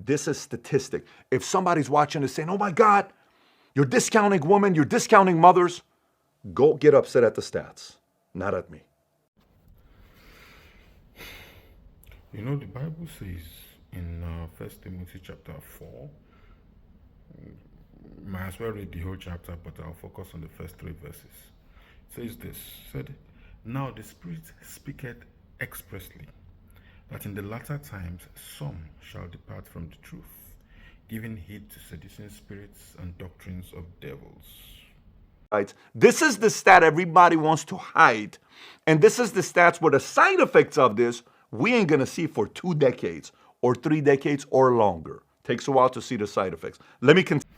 This is statistic. If somebody's watching and saying, oh my God, you're discounting women, you're discounting mothers, go get upset at the stats, not at me. You know, the Bible says in 1 Timothy chapter 4, might as well read the whole chapter, but I'll focus on the first 3 verses. It says this, said, now the Spirit speaketh expressly, that in the latter times some shall depart from the truth, giving heed to seducing spirits and doctrines of devils. Right. This is the stat everybody wants to hide. And this is the stats where the side effects of this, we ain't going to see for 2 decades or 3 decades or longer. Takes a while to see the side effects. Let me continue.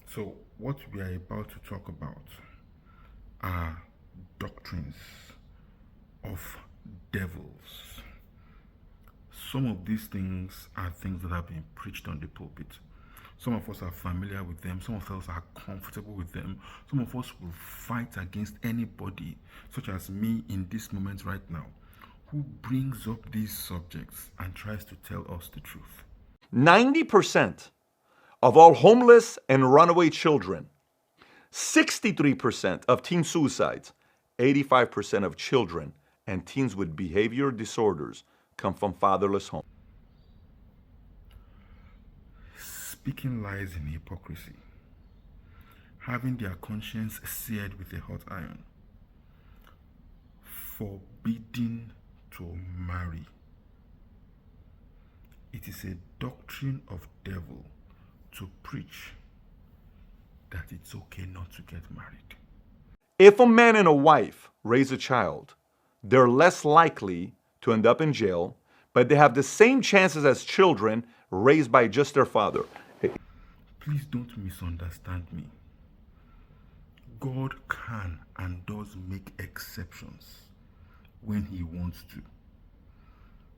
So what we are about to talk about are doctrines of devils. Some of these things are things that have been preached on the pulpit. Some of us are familiar with them. Some of us are comfortable with them. Some of us will fight against anybody, such as me in this moment right now, who brings up these subjects and tries to tell us the truth. 90% of all homeless and runaway children, 63% of teen suicides, 85% of children and teens with behavior disorders come from fatherless homes. Speaking lies in hypocrisy, having their conscience seared with a hot iron, forbidding to marry. It is a doctrine of devil to preach that it's okay not to get married. If a man and a wife raise a child, they're less likely to end up in jail, but they have the same chances as children raised by just their father. Please don't misunderstand me. God can and does make exceptions when he wants to.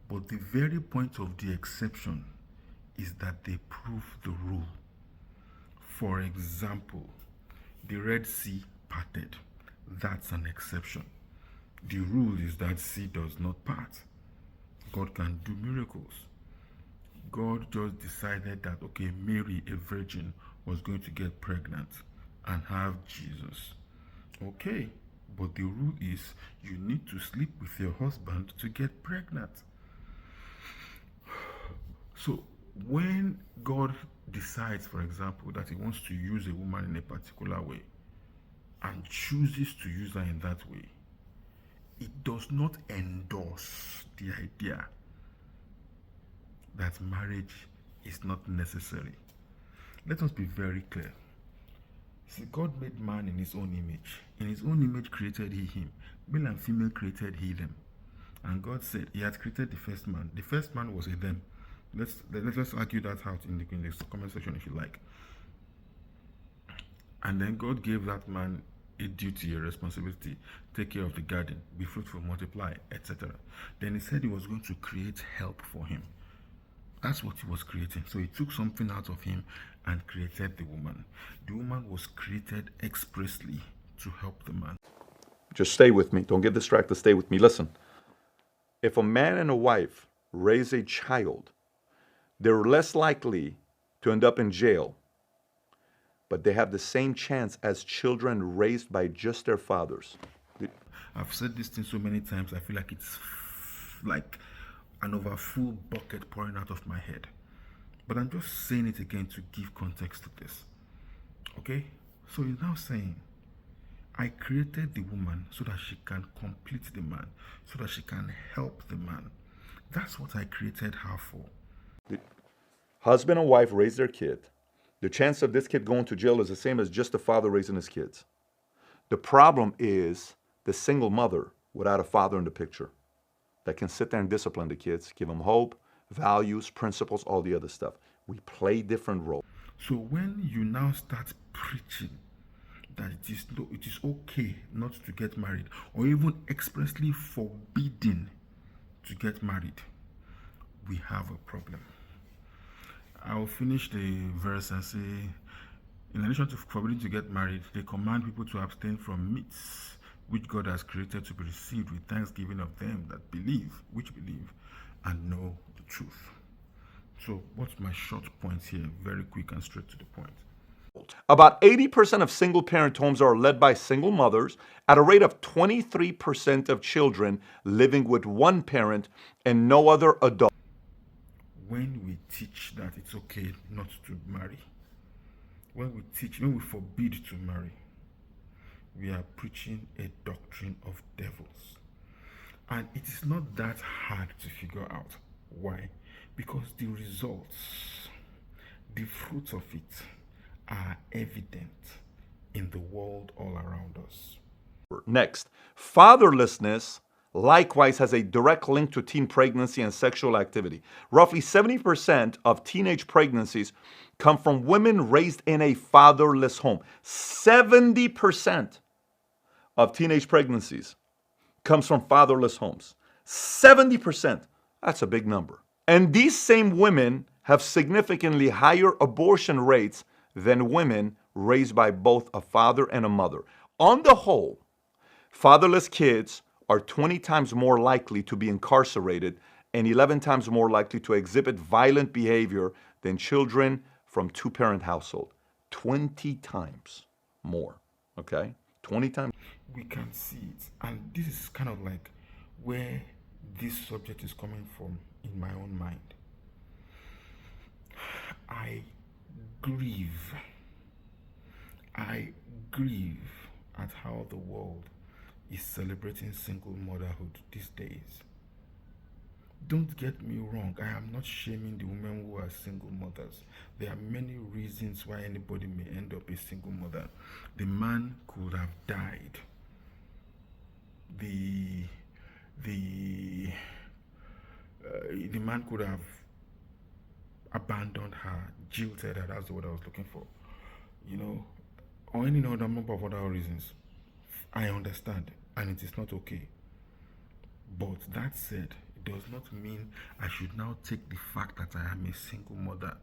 But the very point of the exception is that they prove the rule. For example, the Red Sea parted. That's an exception. The rule is that sea does not part. God can do miracles. God just decided that, okay, Mary, a virgin, was going to get pregnant and have Jesus. Okay, but the rule is you need to sleep with your husband to get pregnant. So when God decides, for example, that he wants to use a woman in a particular way and chooses to use her in that way, it does not endorse the idea that marriage is not necessary. Let us be very clear. See, God made man in his own image. In his own image created he him. Male and female created he them. And God said he had created the first man. The first man was a them. Let's argue that out in the comment section if you like. And then God gave that man a duty, a responsibility, take care of the garden, be fruitful, multiply, etc. Then he said he was going to create help for him. That's what he was creating. So he took something out of him and created the woman. The woman was created expressly to help the man. Just stay with me. Don't get distracted. Stay with me. Listen. If a man and a wife raise a child, they're less likely to end up in jail, but they have the same chance as children raised by just their fathers. I've said this thing so many times, I feel like it's like an overfull bucket pouring out of my head. But I'm just saying it again to give context to this. Okay? So he's now saying, I created the woman so that she can complete the man, so that she can help the man. That's what I created her for. The husband and wife raise their kid. The chance of this kid going to jail is the same as just the father raising his kids. The problem is the single mother without a father in the picture that can sit there and discipline the kids, give them hope, values, principles, all the other stuff. We play different roles. So when you now start preaching that it is okay not to get married, or even expressly forbidding to get married, we have a problem. I'll finish the verse and say, in addition to forbidding to get married, they command people to abstain from meats which God has created to be received with thanksgiving of them that believe, and know the truth. So what's my short point here? Very quick and straight to the point. About 80% of single parent homes are led by single mothers at a rate of 23% of children living with one parent and no other adult. When we teach that it's okay not to marry, when we forbid to marry, we are preaching a doctrine of devils. And it is not that hard to figure out. Why? Because the results, the fruits of it, are evident in the world all around us. Next, fatherlessness likewise has a direct link to teen pregnancy and sexual activity. Roughly 70% of teenage pregnancies come from women raised in a fatherless home. 70% of teenage pregnancies comes from fatherless homes. 70%. That's a big number. And these same women have significantly higher abortion rates than women raised by both a father and a mother. On the whole, fatherless kids are 20 times more likely to be incarcerated and 11 times more likely to exhibit violent behavior than children from two-parent household. 20 times more, okay? 20 times. We can see it. And this is kind of like where this subject is coming from in my own mind. I grieve at how the world is celebrating single motherhood these days. Don't get me wrong, I am not shaming the women who are single mothers. There are many reasons why anybody may end up a single mother. The man could have died. The man could have abandoned her, jilted her, that's the word I was looking for. Or any other number of other reasons. I understand, and it is not okay. But that said, it does not mean I should now take the fact that I am a single mother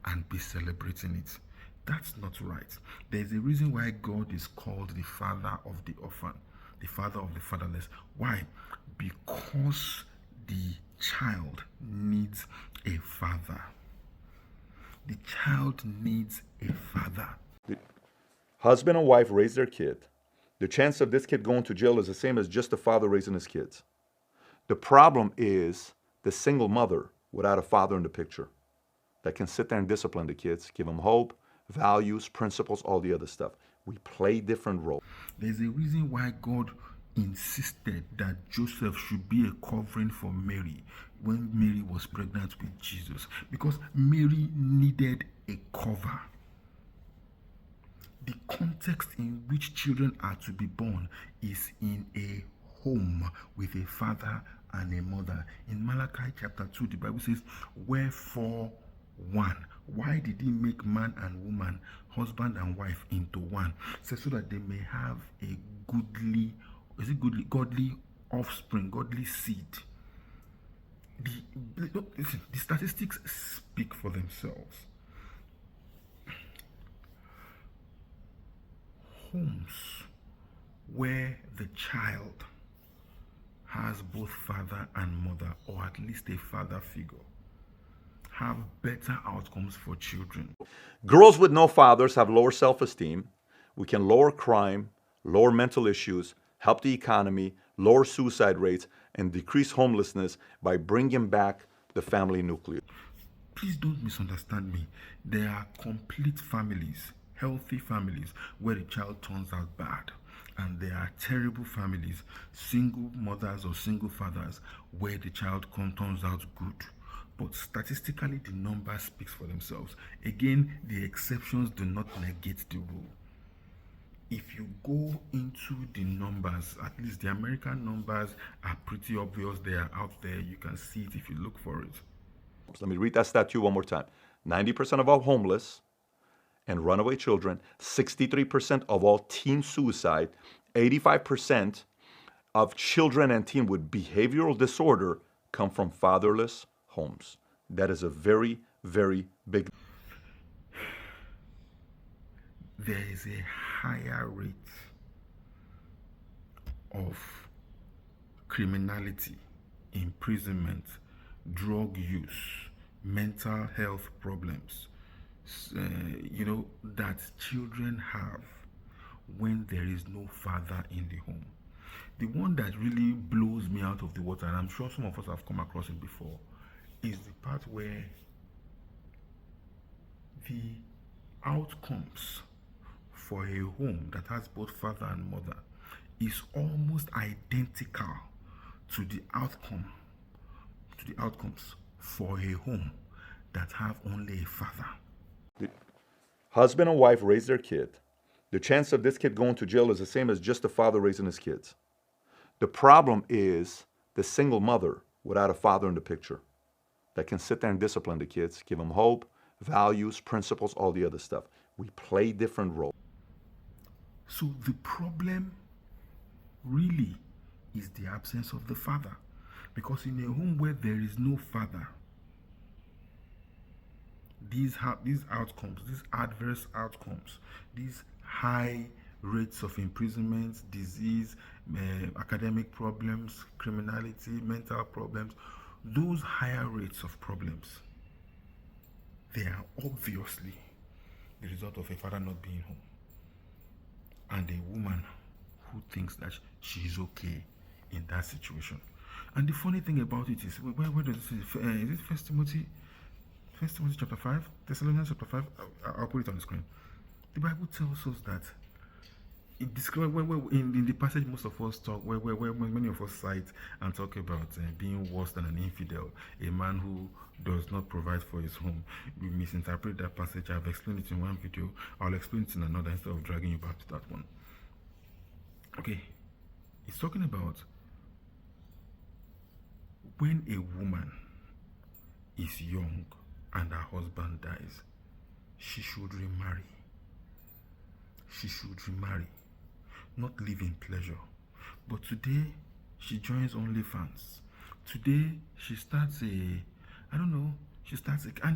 and be celebrating it. That's not right. There's a reason why God is called the father of the orphan, the father of the fatherless. Why? Because the child needs a father. The child needs a father. Husband and wife raise their kid. The chance of this kid going to jail is the same as just the father raising his kids. The problem is the single mother without a father in the picture that can sit there and discipline the kids, give them hope, values, principles, all the other stuff. We play different roles. There's a reason why God insisted that Joseph should be a covering for Mary when Mary was pregnant with Jesus, because Mary needed a cover. The context in which children are to be born is in a home with a father and a mother. In Malachi chapter 2, the Bible says, wherefore one. Why did he make man and woman, husband and wife into one? So that they may have a godly offspring, godly seed. The statistics speak for themselves. Homes where the child has both father and mother, or at least a father figure, have better outcomes for children. Girls with no fathers have lower self-esteem. We can lower crime, lower mental issues, help the economy, lower suicide rates, and decrease homelessness by bringing back the family nucleus. Please don't misunderstand me. There are complete families, healthy families, where the child turns out bad. And there are terrible families, single mothers or single fathers, where the child turns out good. But statistically, the number speaks for themselves. Again, the exceptions do not negate the rule. If you go into the numbers, at least the American numbers are pretty obvious. They are out there. You can see it if you look for it. Let me read that stat to you one more time. 90% of all homeless and runaway children, 63% of all teen suicide, 85% of children and teen with behavioral disorder come from fatherless homes. That is a very, very big. There is a higher rate of criminality, imprisonment, drug use, mental health problems, that children have when there is no father in the home. The one that really blows me out of the water, and I'm sure some of us have come across it before, is the part where the outcomes for a home that has both father and mother is almost identical to the outcomes for a home that have only a father. The husband and wife raise their kid. The chance of this kid going to jail is the same as just the father raising his kids. The problem is the single mother without a father in the picture that can sit there and discipline the kids, give them hope, values, principles, all the other stuff. We play different roles. So the problem really is the absence of the father. Because in a home where there is no father, these outcomes, these adverse outcomes, these high rates of imprisonment, disease, academic problems, criminality, mental problems, those higher rates of problems, they are obviously the result of a father not being home and a woman who thinks that she is okay in that situation. And the funny thing about it is, where does it say? Is it First Timothy chapter 5? Thessalonians chapter 5? I'll put it on the screen. The Bible tells us that it describes in the passage most of us talk, where many of us cite and talk about being worse than an infidel, a man who does not provide for his home. We misinterpret that passage. I've explained it in one video. I'll explain it in another instead of dragging you back to that one. Okay, it's talking about when a woman is young and her husband dies, she should remarry. She should remarry, not live in pleasure. But today, she joins OnlyFans. Today, she starts and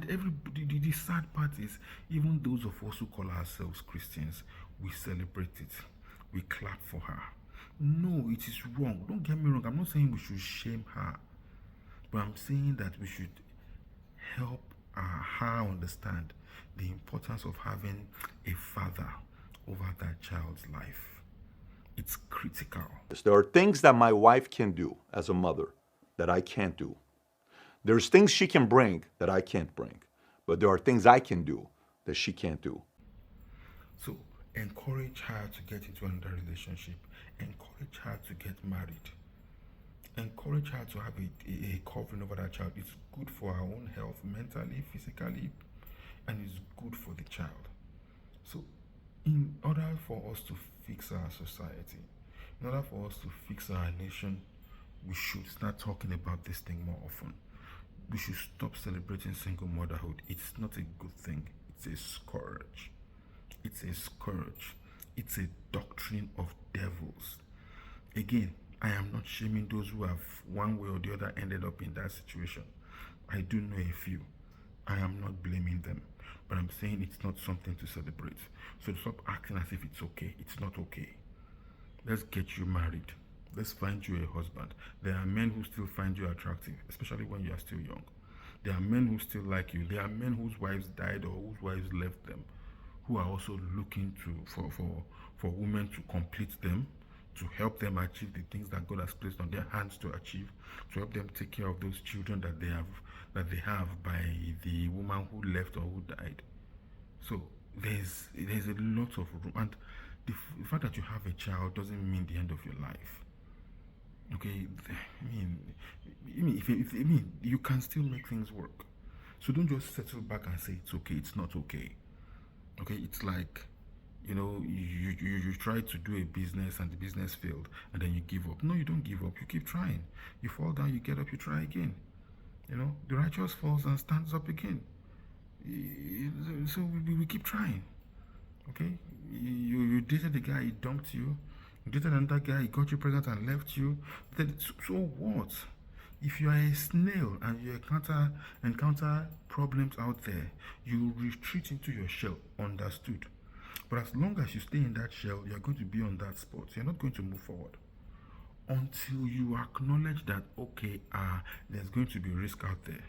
the sad part is, even those of us who call ourselves Christians, we celebrate it. We clap for her. No, it is wrong. Don't get me wrong. I'm not saying we should shame her. But I'm saying that we should help her understand the importance of having a father over that child's life. It's critical. There are things that my wife can do as a mother that I can't do. There's things she can bring that I can't bring. But there are things I can do that she can't do. So encourage her to get into another relationship. Encourage her to get married. Encourage her to have a covering over that child. It's good for her own health, mentally, physically, and it's good for the child. So in order for us to fix our society, in order for us to fix our nation, we should start talking about this thing more often. We should stop celebrating single motherhood. It's not a good thing. It's a scourge. It's a scourge. It's a doctrine of devils. Again, I am not shaming those who have one way or the other ended up in that situation. I do know a few. I am not blaming them. But I'm saying it's not something to celebrate. So stop acting as if it's okay. It's not okay. Let's get you married. Let's find you a husband. There are men who still find you attractive, especially when you are still young. There are men who still like you. There are men whose wives died or whose wives left them, who are also looking for women to complete them, to help them achieve the things that God has placed on their hands to achieve, to help them take care of those children that they have by the woman who left or who died. So there's a lot of room, and the fact that you have a child doesn't mean the end of your life. Okay, you can still make things work. So don't just settle back and say it's okay. It's not okay. Okay, it's like, you try to do a business and the business failed and then you give up. No, you don't give up. You keep trying. You fall down, you get up, you try again. The righteous falls and stands up again. So we keep trying. Okay, you dated a guy, he dumped you. You dated another guy, he got you pregnant and left you. So what? If you are a snail and you encounter problems out there, you retreat into your shell. Understood? But as long as you stay in that shell, you're going to be on that spot. You're not going to move forward until you acknowledge that, okay, there's going to be risk out there.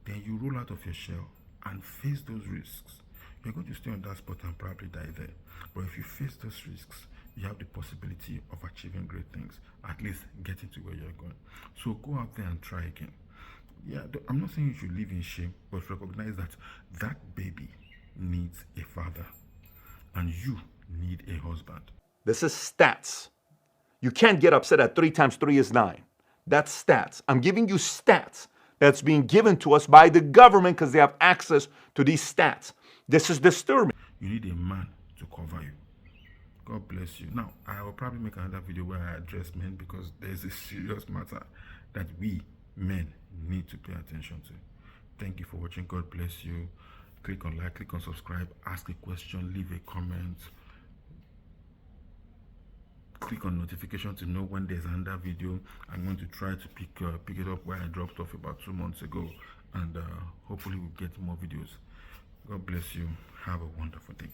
then you roll out of your shell and face those risks. You're going to stay on that spot and probably die there. But if you face those risks, you have the possibility of achieving great things, at least getting to where you're going. So go out there and try again. Yeah, I'm not saying you should live in shame, but recognize that that baby needs a father and you need a husband. This is stats. You can't get upset at 3 times 3 is 9. That's stats. I'm giving you stats that's being given to us by the government because they have access to these stats. This is disturbing. You need a man to cover you. God bless you. Now, I will probably make another video where I address men because there's a serious matter that we men need to pay attention to. Thank you for watching. God bless you. Click on like, click on subscribe, ask a question, leave a comment. Click on notification to know when there's another video. I'm going to try to pick it up where I dropped off about 2 months ago, and hopefully we'll get more videos. God bless you. Have a wonderful day.